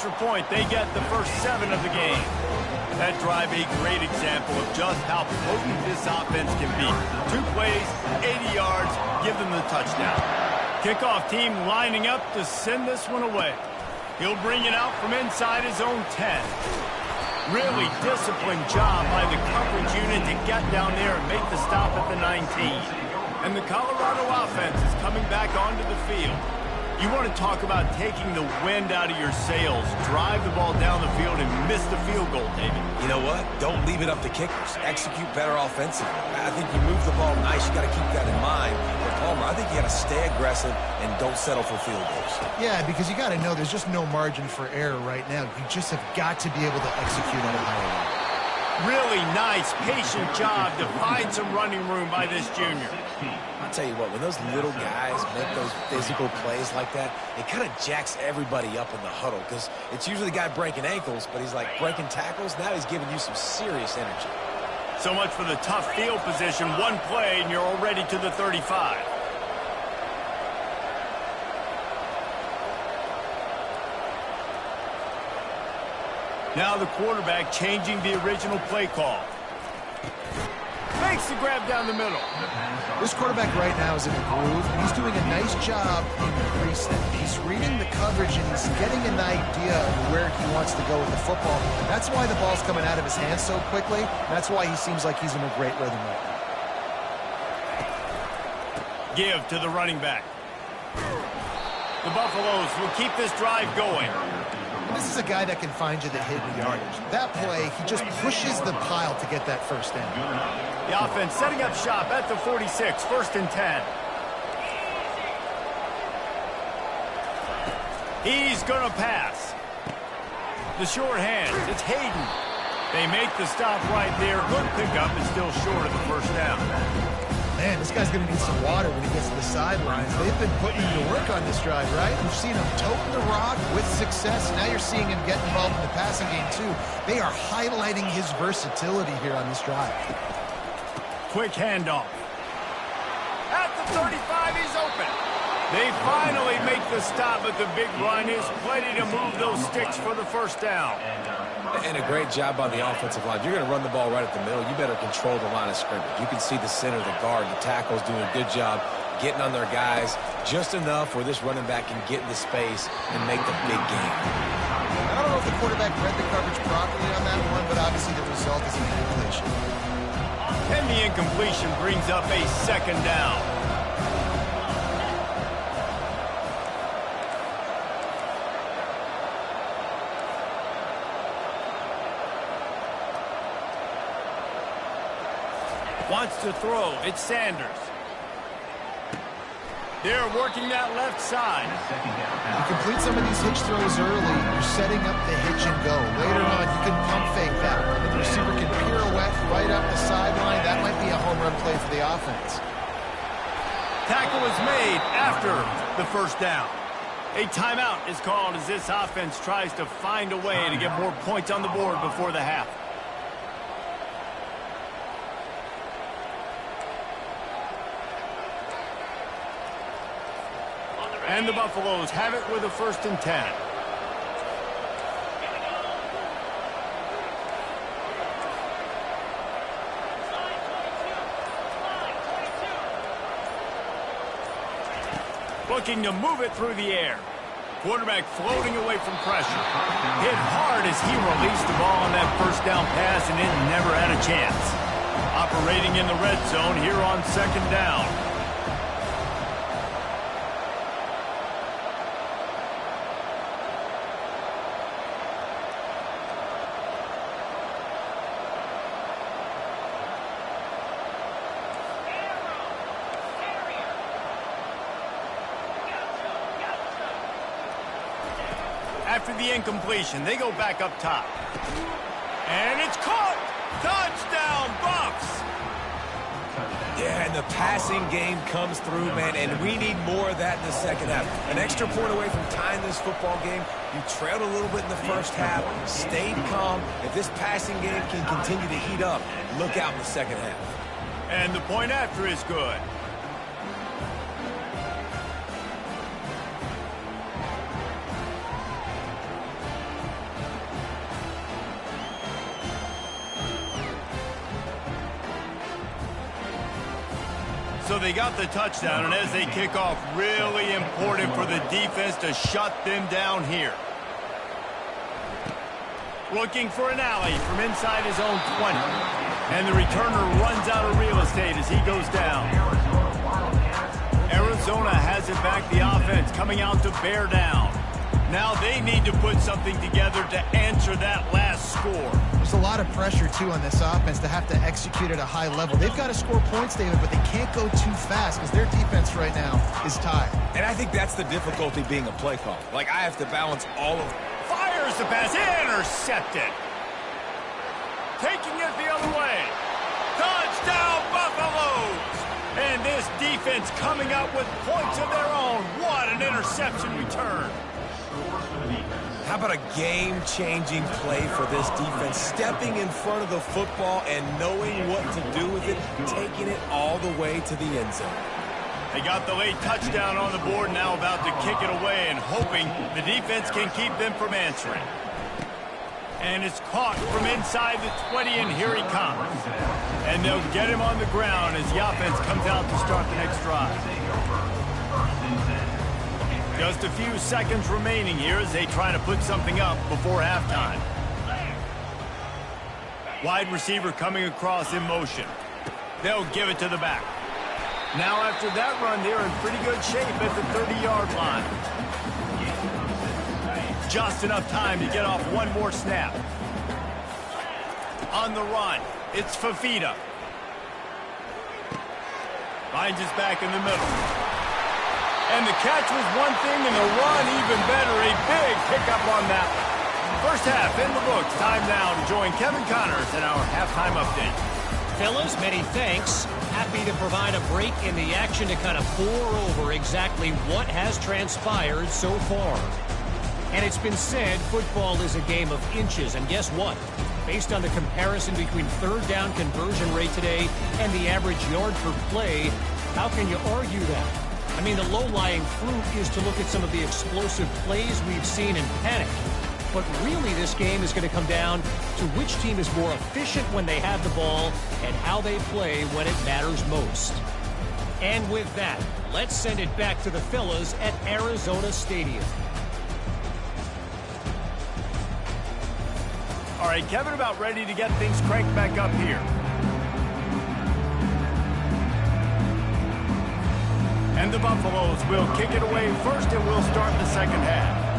extra point, they get the first 7 of the game. That drive a great example of just how potent this offense can be. 2 plays, 80 yards, give them the touchdown. Kickoff team lining up to send this one away. He'll bring it out from inside his own 10. Really disciplined job by the coverage unit to get down there and make the stop at the 19. And the Colorado offense is coming back onto the field. You want to talk about taking the wind out of your sails. Drive the ball down the field and miss the field goal, David. You know what? Don't leave it up to kickers. Execute better offensively. I think you move the ball nice. You got to keep that in mind. But Palmer, I think you got to stay aggressive and don't settle for field goals. Yeah, because you got to know there's just no margin for error right now. You just have got to be able to execute at a higher level. Really nice, patient job to find some running room by this junior. I'll tell you what, when those little guys make those physical plays like that, it kind of jacks everybody up in the huddle because it's usually the guy breaking ankles, but he's like breaking tackles. Now he's giving you some serious energy. So much for the tough field position. 1 play and you're already to the 35. Now the quarterback changing the original play call. Makes the grab down the middle. This quarterback right now is in a groove, and he's doing a nice job in the pre-snap. He's reading the coverage, and he's getting an idea of where he wants to go with the football. That's why the ball's coming out of his hands so quickly. That's why he seems like he's in a great rhythm right now. Give to the running back. The Buffaloes will keep this drive going. This is a guy that can find you the hidden yardage. That play, he just pushes the pile to get that first down. The offense setting up shop at the 46, 1st and 10. He's going to pass. The short hand, it's Hayden. They make the stop right there. Good pickup and still short of the first down. Man, this guy's going to need some water when he gets to the sidelines. They've been putting him to work on this drive, right? We've seen him toting the rock with success. Now you're seeing him get involved in the passing game, too. They are highlighting his versatility here on this drive. Quick handoff. At the 35, he's open. They finally make the stop, but the big run is plenty to move those sticks for the first down. And a great job on the offensive line. If you're going to run the ball right at the middle, you better control the line of scrimmage. You can see the center, the guard, the tackles doing a good job getting on their guys just enough where this running back can get into space and make the big game. I don't know if the quarterback read the coverage properly on that one, but obviously the result is an incompletion. And the incompletion brings up a 2nd down. Wants to throw. It's Sanders. They're working that left side. You complete some of these hitch throws early, you're setting up the hitch and go. Later on, you can pump fake that. And the receiver can pirouette right up the sideline. That might be a home run play for the offense. Tackle is made after the first down. A timeout is called as this offense tries to find a way to get more points on the board before the half. And the Buffaloes have it with a 1st and 10. Looking to move it through the air. Quarterback floating away from pressure. Hit hard as he released the ball on that first down pass, and it never had a chance. Operating in the red zone here on 2nd down. After the incompletion, they go back up top. And it's caught! Touchdown, Buffs! Yeah, and the passing game comes through, man, and we need more of that in the second half. An extra point away from tying this football game. You trailed a little bit in the first half, stayed calm. If this passing game can continue to heat up, look out in the second half. And the point after is good. So they got the touchdown, and as they kick off, really important for the defense to shut them down here. Looking for an alley from inside his own 20. And the returner runs out of real estate as he goes down. Arizona has it back, the offense coming out to bear down. Now they need to put something together to answer that last score. There's a lot of pressure, too, on this offense to have to execute at a high level. They've got to score points, David, but they can't go too fast because their defense right now is tired. And I think that's the difficulty being a play call. Like, I have to balance all of... Fires the pass, intercepted. Taking it the other way. Touchdown, Buffaloes! And this defense coming up with points of their own. What an interception return. How about a game-changing play for this defense? Stepping in front of the football and knowing what to do with it, taking it all the way to the end zone. They got the late touchdown on the board, now about to kick it away and hoping the defense can keep them from answering. And it's caught from inside the 20, and here he comes. And they'll get him on the ground as the offense comes out to start the next drive. Just a few seconds remaining here as they try to put something up before halftime. Wide receiver coming across in motion. They'll give it to the back. Now after that run, they're in pretty good shape at the 30-yard line. Just enough time to get off one more snap. On the run, it's Fafita. Finds his back in the middle. And the catch was one thing, and the run even better. A big pickup on that one. First half in the books. Time now to join Kevin Connors in our halftime update. Fellas, many thanks. Happy to provide a break in the action to kind of pour over exactly what has transpired so far. And it's been said football is a game of inches, and guess what? Based on the comparison between third down conversion rate today and the average yard per play, how can you argue that? I mean, the low-lying fruit is to look at some of the explosive plays we've seen in panic. But really, this game is going to come down to which team is more efficient when they have the ball and how they play when it matters most. And with that, let's send it back to the fellas at Arizona Stadium. All right, Kevin, about ready to get things cranked back up here. And the Buffaloes will kick it away first, and we'll start the second half.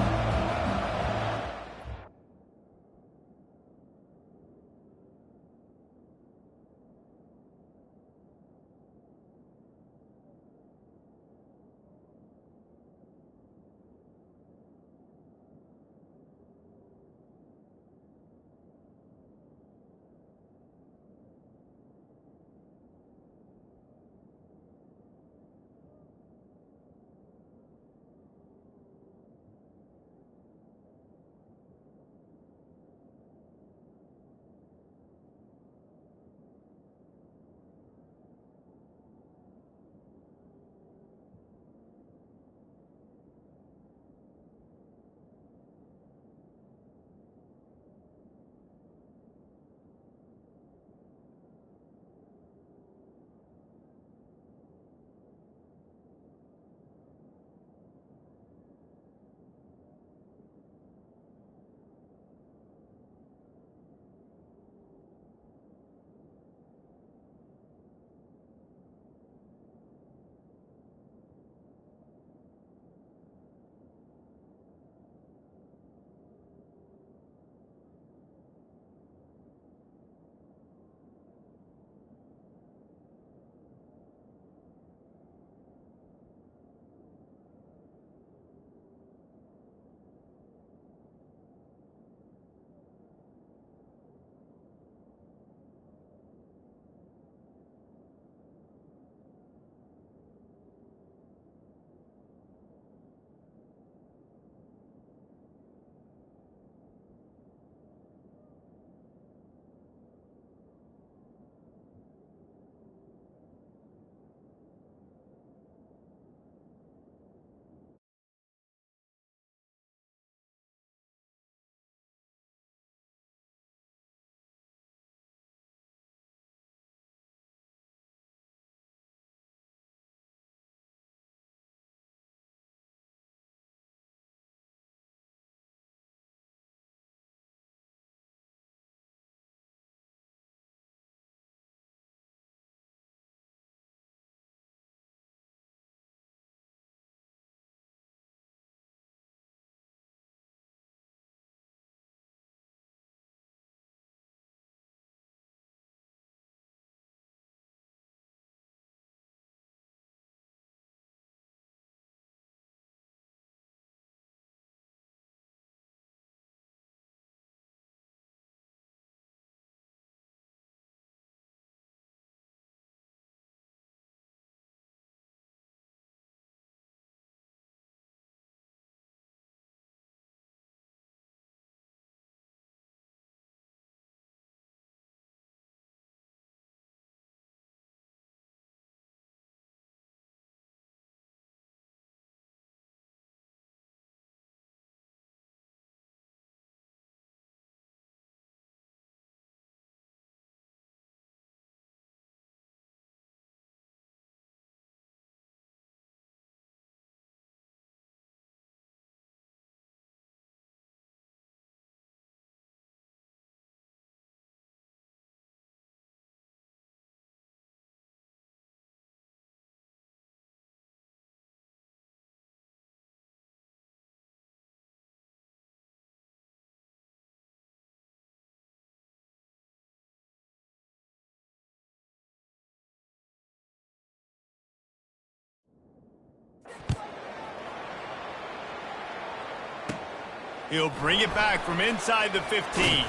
He'll bring it back from inside the 15.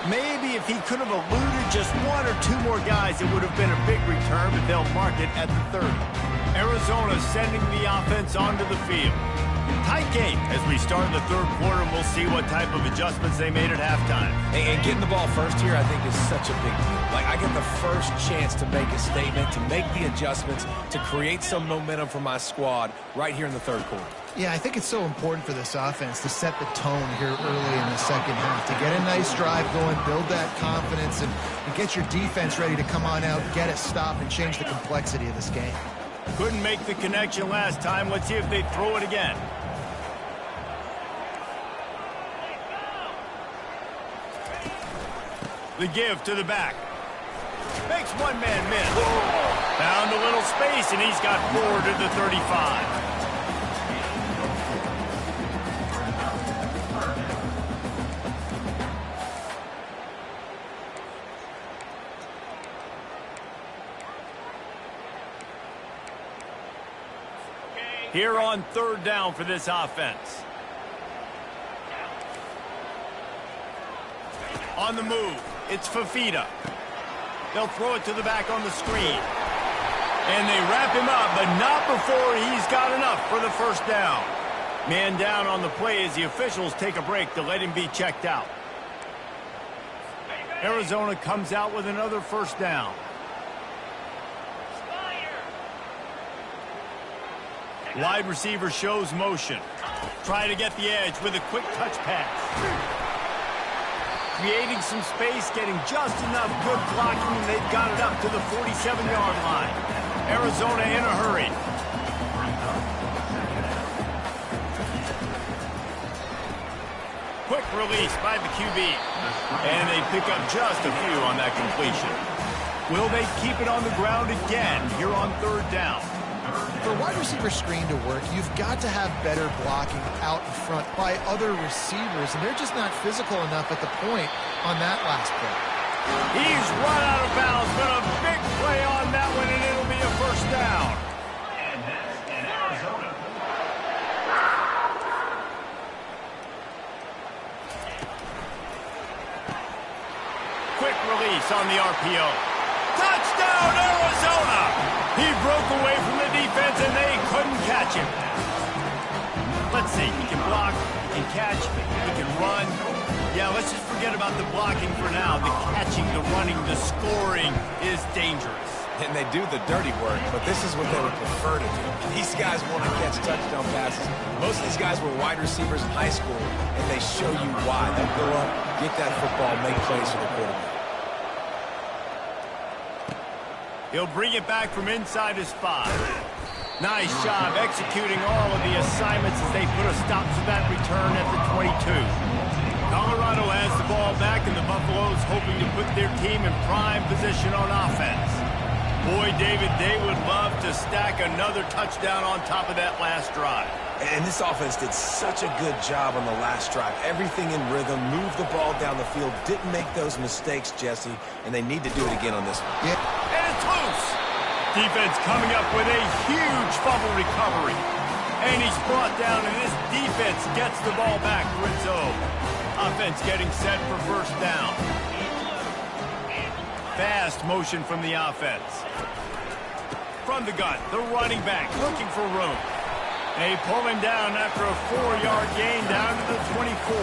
Maybe if he could have eluded just one or two more guys, it would have been a big return, but they'll mark it at the 30. Arizona sending the offense onto the field. Tight game as we start the third quarter, and we'll see what type of adjustments they made at halftime. And getting the ball first here, I think, is such a big deal. Like, I get the first chance to make a statement, to make the adjustments, to create some momentum for my squad right here in the third quarter. Yeah, I think it's so important for this offense to set the tone here early in the second half, to get a nice drive going, build that confidence, and get your defense ready to come on out, get a stop, and change the complexity of this game. Couldn't make the connection last time. Let's see if they throw it again. The give to the back. Makes one man miss. Found a little space, and he's got 4 to the 35. Here on third down for this offense. On the move, it's Fafita. They'll throw it to the back on the screen. And they wrap him up, but not before he's got enough for the first down. Man down on the play as the officials take a break to let him be checked out. Arizona comes out with another first down. Wide receiver shows motion. Try to get the edge with a quick touch pass. Creating some space, getting just enough good blocking, and they've got it up to the 47-yard line. Arizona in a hurry. Quick release by the QB. And they pick up just a few on that completion. Will they keep it on the ground again here on third down? For a wide receiver screen to work, you've got to have better blocking out in front by other receivers, and they're just not physical enough at the point on that last play. He's run out of bounds, but a big play on that one, and it'll be a first down. Quick release on the RPO. Touchdown, Arizona! He broke away from the defense, and they couldn't catch him. Let's see. He can block, he can catch, he can run. Yeah, let's just forget about the blocking for now. The catching, the running, the scoring is dangerous. And they do the dirty work, but this is what they would prefer to do. These guys want to catch touchdown passes. Most of these guys were wide receivers in high school, and they show you why. They go up, get that football, make plays for the quarterback. He'll bring it back from inside his 5. Nice job executing all of the assignments as they put a stop to that return at the 22. Colorado has the ball back, and the Buffaloes hoping to put their team in prime position on offense. Boy, David, they would love to stack another touchdown on top of that last drive. And this offense did such a good job on the last drive. Everything in rhythm, moved the ball down the field, didn't make those mistakes, Jesse, and they need to do it again on this one. Yeah. And it's loose. Defense coming up with a huge fumble recovery. And he's brought down, and this defense gets the ball back for its own. Offense getting set for first down. Fast motion from the offense. From the gun, the running back looking for room. They pull him down after a 4-yard gain down to the 24.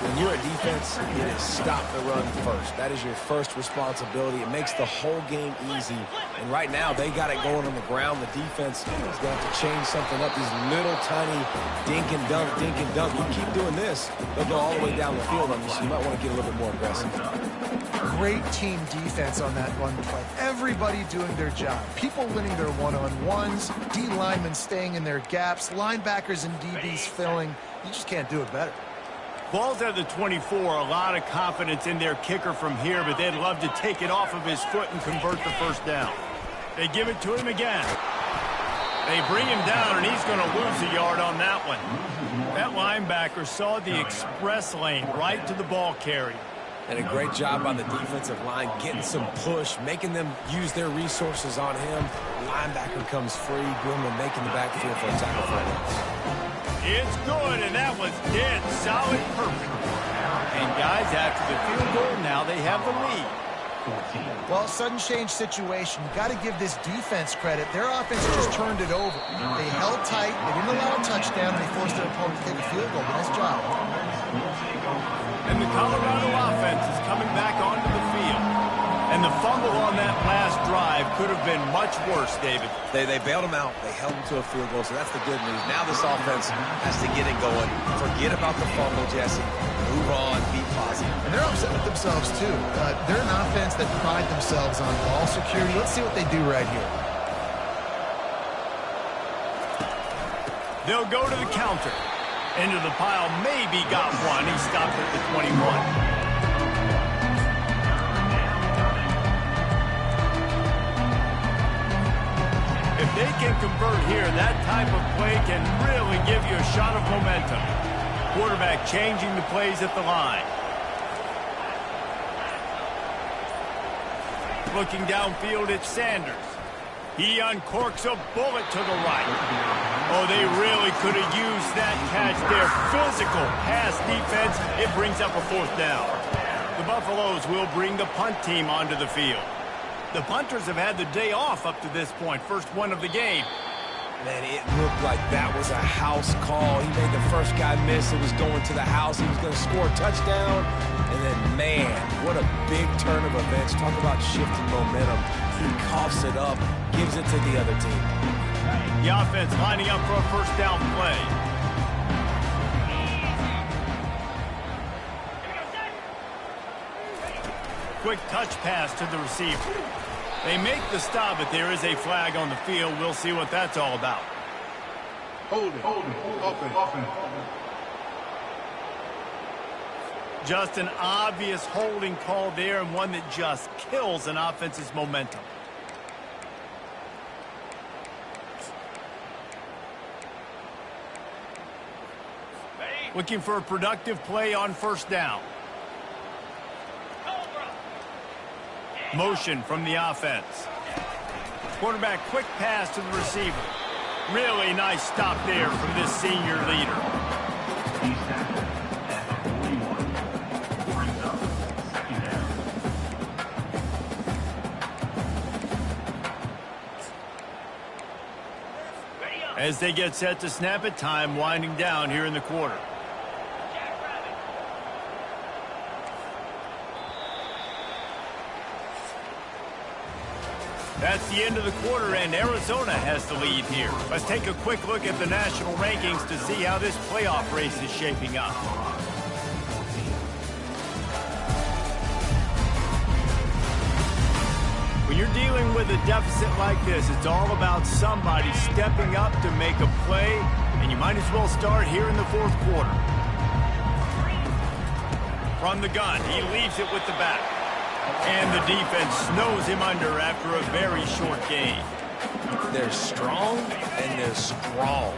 When you're a defense, it is stop the run first. That is your first responsibility. It makes the whole game easy. And right now, they got it going on the ground. The defense is going to have to change something up. These little tiny dink and dunk, dink and dunk. You keep doing this, they'll go all the way down the field on you, so you might want to get a little bit more aggressive. Great team defense on that run play. Everybody doing their job. People winning their one-on-ones, D linemen staying in their gaps, linebackers and DBs filling. You just can't do it better. Ball's at the 24. A lot of confidence in their kicker from here, but they'd love to take it off of his foot and convert the first down. They give it to him again. They bring him down, and he's going to lose a yard on that one. That linebacker saw the express lane right to the ball carrier. And a great job by the defensive line, getting some push, making them use their resources on him. Linebacker comes free, Grumman making the backfield for a tackle for a loss. It's good, and that was dead solid perfect. And guys, after the field goal, now they have the lead. Well, sudden change situation. Got to give this defense credit. Their offense just turned it over. They held tight. They didn't allow a touchdown. They forced their opponent to take a field goal. Nice job. And the Colorado offense is coming back onto the field. And the fumble on that last drive could have been much worse, David. They bailed him out. They held him to a field goal, so that's the good news. Now this offense has to get it going. Forget about the fumble, Jesse. Move on. Be positive. And they're upset with themselves, too. They're an offense that pride themselves on ball security. Let's see what they do right here. They'll go to the counter. Into the pile, maybe got one. He stopped at the 21. If they can convert here, that type of play can really give you a shot of momentum. Quarterback changing the plays at the line. Looking downfield at Sanders. He uncorks a bullet to the right. Oh, they really could have used that catch there. Physical pass defense. It brings up a fourth down. The Buffaloes will bring the punt team onto the field. The punters have had the day off up to this point. First one of the game. Man, it looked like that was a house call. He made the first guy miss. It was going to the house. He was going to score a touchdown. And then, man, what a big turn of events. Talk about shifting momentum. He coughs it up, gives it to the other team. The offense lining up for a first down play. Quick touch pass to the receiver. They make the stop, but there is a flag on the field. We'll see what that's all about. Hold it, open. Just an obvious holding call there, and one that just kills an offense's momentum. Looking for a productive play on first down. Motion from the offense. Quarterback quick pass to the receiver. Really nice stop there from this senior leader. As they get set to snap it, time winding down here in the quarter. That's the end of the quarter, and Arizona has the lead here. Let's take a quick look at the national rankings to see how this playoff race is shaping up. When you're dealing with a deficit like this, it's all about somebody stepping up to make a play, and you might as well start here in the fourth quarter. From the gun, he leaves it with the back. And the defense snows him under after a very short gain. They're strong and they're strong.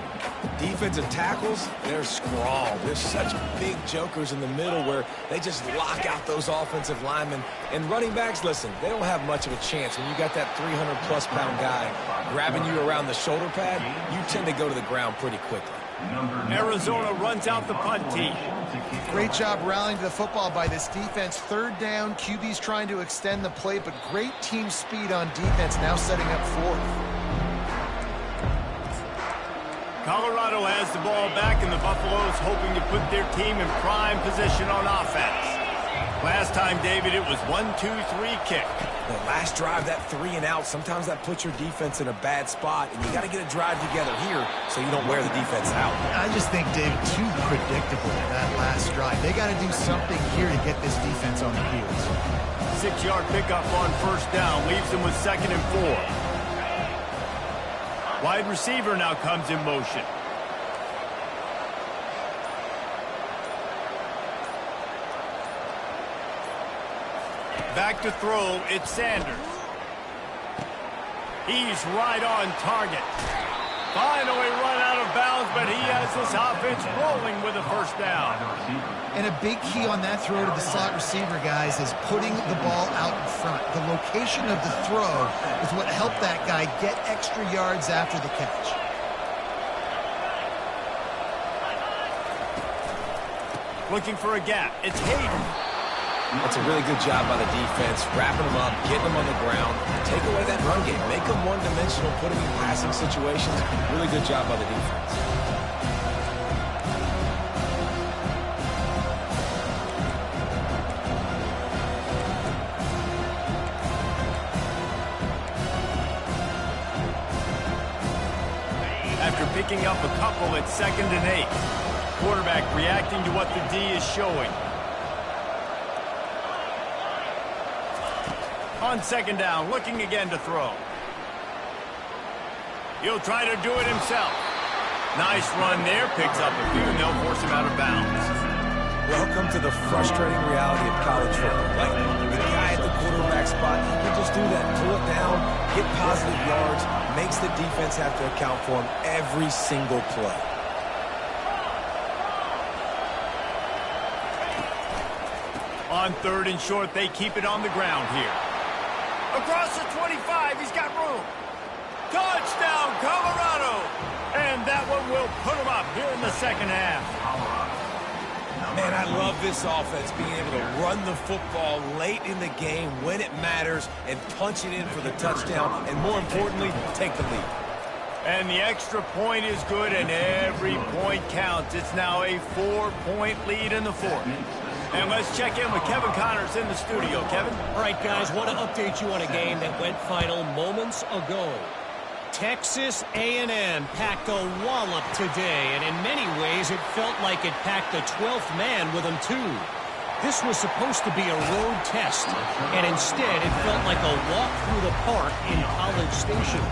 Defensive tackles, they're strong. They're such big jokers in the middle where they just lock out those offensive linemen. And running backs, listen, they don't have much of a chance. When you got that 300-plus pound guy grabbing you around the shoulder pad, you tend to go to the ground pretty quickly. Arizona runs out the punt team. Great job rallying to the football by this defense. Third down, QB's trying to extend the play, but great team speed on defense, now setting up fourth. Colorado has the ball back, and the Buffaloes hoping to put their team in prime position on offense. Last time, David, it was 1-2-3 kick. The last drive, that 3-and-out, sometimes that puts your defense in a bad spot, and you got to get a drive together here so you don't wear the defense out. I just think, David, too predictable that last drive. They got to do something here to get this defense on the heels. 6-yard pickup on first down leaves them with 2nd and 4. Wide receiver now comes in motion. Back to throw, it's Sanders. He's right on target. Finally run out of bounds, but he has this offense rolling with a first down. And a big key on that throw to the slot receiver, guys, is putting the ball out in front. The location of the throw is what helped that guy get extra yards after the catch. Looking for a gap. It's Hayden. That's a really good job by the defense, wrapping them up, getting them on the ground, take away that run game, make them one-dimensional, put them in passing situations. Really good job by the defense. After picking up a couple, it's 2nd and 8. Quarterback reacting to what the D is showing. On 2nd down, looking again to throw. He'll try to do it himself. Nice run there, picks up a few, and they'll force him out of bounds. Welcome to the frustrating reality of college football. Like, the guy at the quarterback spot, he can just do that. Pull it down, get positive yards, makes the defense have to account for him every single play. On 3rd and short, they keep it on the ground here. Across the 25, he's got room. Touchdown, Colorado! And that one will put him up here in the 2nd half. Man, I love this offense, being able to run the football late in the game when it matters and punch it in for the touchdown, and more importantly, take the lead. And the extra point is good, and every point counts. It's now a 4-point lead in the 4th. And let's check in with Kevin Connors in the studio. Kevin? All right, guys, want to update you on a game that went final moments ago. Texas A&M packed a wallop today, and in many ways it felt like it packed the 12th man with them, too. This was supposed to be a road test, and instead it felt like a walk through the park in College Station.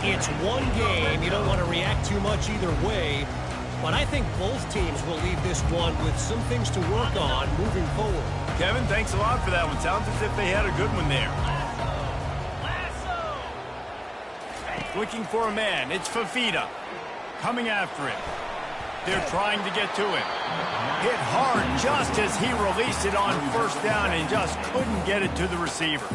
It's one game. You don't want to react too much either way, but I think both teams will leave this one with some things to work on moving forward. Kevin, thanks a lot for that one. Sounds as if they had a good one there. Looking for a man. It's Fafita. Coming after him. They're trying to get to him. Hit hard just as he released it on 1st down and just couldn't get it to the receiver.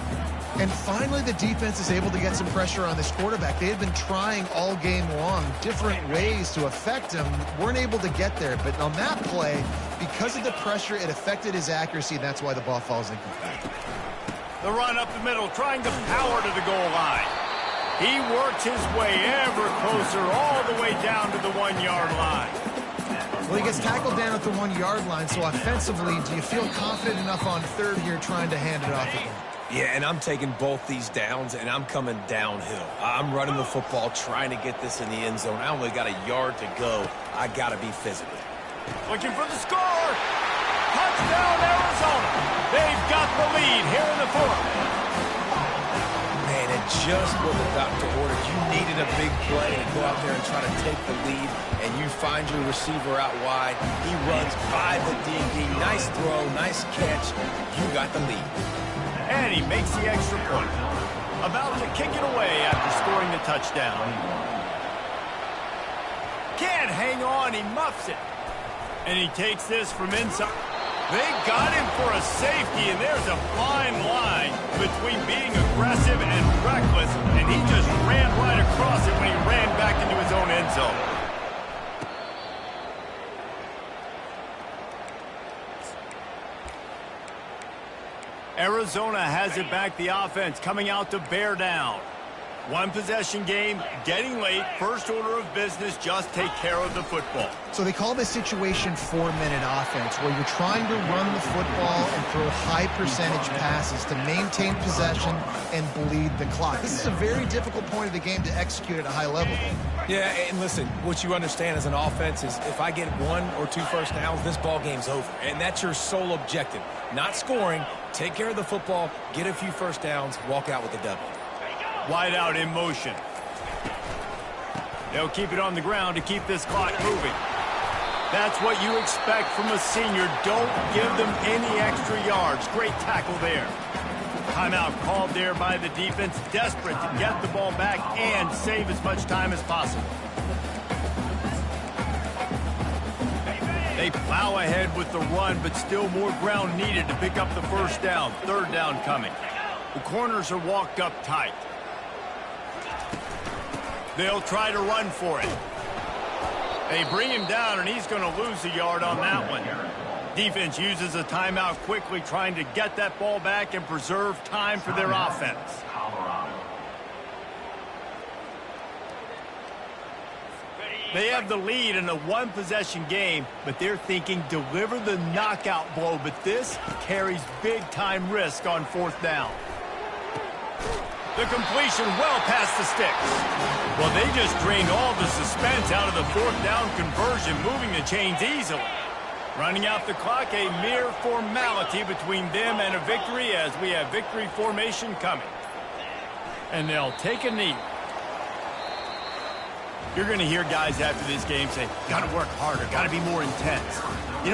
And finally, the defense is able to get some pressure on this quarterback. They had been trying all game long different ways to affect him. Weren't able to get there. But on that play, because of the pressure, it affected his accuracy, and that's why the ball falls incomplete. The run up the middle, trying to power to the goal line. He works his way ever closer all the way down to the 1-yard line. Well, he gets tackled down at the 1-yard line, so offensively, do you feel confident enough on 3rd here trying to hand it off again? Yeah, and I'm taking both these downs, and I'm coming downhill. I'm running the football, trying to get this in the end zone. I only got a yard to go. I got to be physical. Looking for the score. Touchdown, Arizona. They've got the lead here in the 4th. Man, and just what the doctor ordered. You needed a big play to go out there and try to take the lead, and you find your receiver out wide. He runs by the DB. Nice throw, nice catch. You got the lead. And he makes the extra point. About to kick it away after scoring the touchdown. Can't hang on, he muffs it. And he takes this from inside. They got him for a safety, and there's a fine line between being aggressive and reckless, and he just ran right across it when he ran back into his own end zone. Arizona has it back, the offense coming out to bear down. 1-possession game, getting late, first order of business, just take care of the football. So they call this situation 4-minute offense, where you're trying to run the football and throw high-percentage passes to maintain possession and bleed the clock. This is a very difficult point of the game to execute at a high level. Yeah, and listen, what you understand as an offense is if I get 1 or 2 first downs, this ball game's over. And that's your sole objective. Not scoring, take care of the football, get a few first downs, walk out with a W. Wide out in motion. They'll keep it on the ground to keep this clock moving. That's what you expect from a senior. Don't give them any extra yards. Great tackle there. Timeout called there by the defense, desperate to get the ball back and save as much time as possible. They plow ahead with the run, but still more ground needed to pick up the first down. 3rd down coming. The corners are walked up tight. They'll try to run for it. They bring him down, and he's going to lose a yard on that one. Defense uses a timeout quickly, trying to get that ball back and preserve time for their offense. They have the lead in a one-possession game, but they're thinking deliver the knockout blow. But this carries big-time risk on fourth down. The completion well past the sticks. Well, they just drained all the suspense out of the fourth down conversion, moving the chains easily. Running out the clock, a mere formality between them and a victory as we have victory formation coming. And they'll take a knee. You're going to hear guys after this game say, got to work harder, got to be more intense. You know,